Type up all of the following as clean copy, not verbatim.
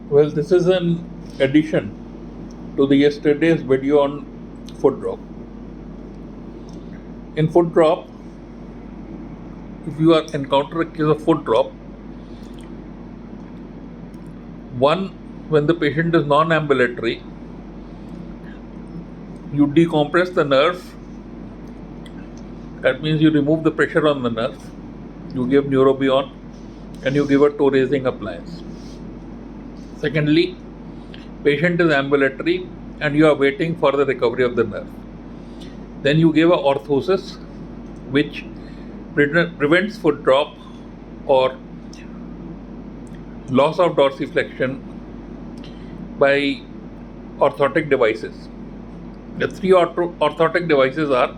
Well, this is an addition to the yesterday's video on foot drop. In foot drop, if you encounter a case of foot drop, one, when the patient is non-ambulatory, you decompress the nerve. That means you remove the pressure on the nerve. You give Neurobion and you give a toe raising appliance. Secondly, patient is ambulatory and you are waiting for the recovery of the nerve. Then you give a orthosis which prevents foot drop or loss of dorsiflexion by orthotic devices. The three orthotic devices are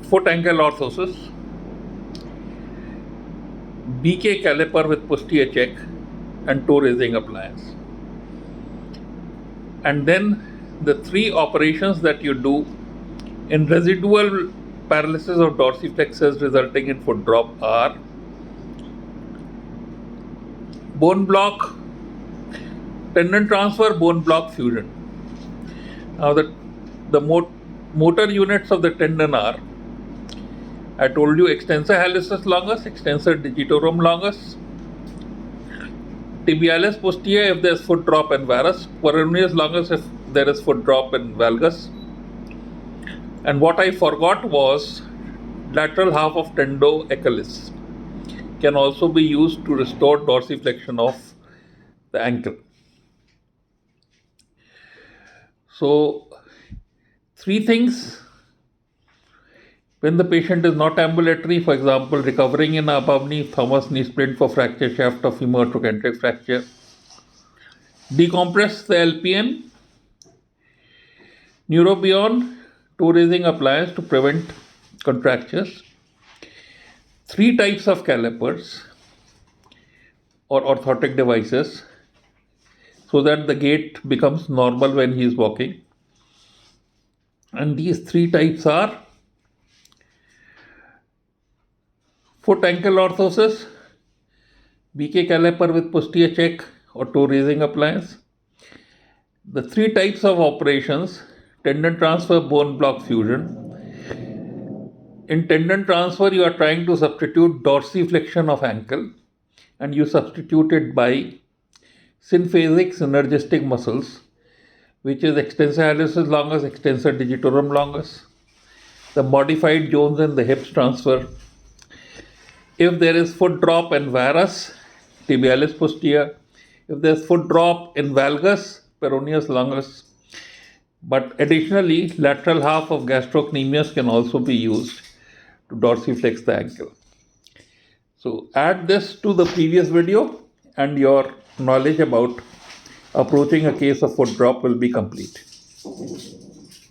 foot ankle orthosis, BK caliper with posterior check, and toe raising appliance. And then the three operations that you do in residual paralysis of dorsiflexors resulting in foot drop are bone block, tendon transfer, bone block fusion. Now the motor units of the tendon are, I told you, extensor hallucis longus, extensor digitorum longus, tibialis posterior if there is foot drop and varus, peroneus longus if there is foot drop and valgus. And what I forgot was lateral half of tendo echalis can also be used to restore dorsiflexion of the ankle. So, three things when the patient is not ambulatory, for example, recovering in above knee, Thomas knee splint for fracture shaft of femur trochanteric fracture, decompress the LPN, Neurobion, toe raising appliance to prevent contractures, three types of calipers or orthotic devices so that the gait becomes normal when he is walking. And these three types are foot ankle orthosis, BK caliper with posterior check or toe raising appliance. The three types of operations: tendon transfer, bone block fusion. In tendon transfer, you are trying to substitute dorsiflexion of ankle and you substitute it by synphasic synergistic muscles, which is extensor hallucis longus, extensor digitorum longus, the modified Jones and the hips transfer. If there is foot drop and varus, tibialis posterior. If there is foot drop in valgus, peroneus longus. But additionally, lateral half of gastrocnemius can also be used to dorsiflex the ankle. So add this to the previous video and your knowledge about approaching a case of foot drop will be complete.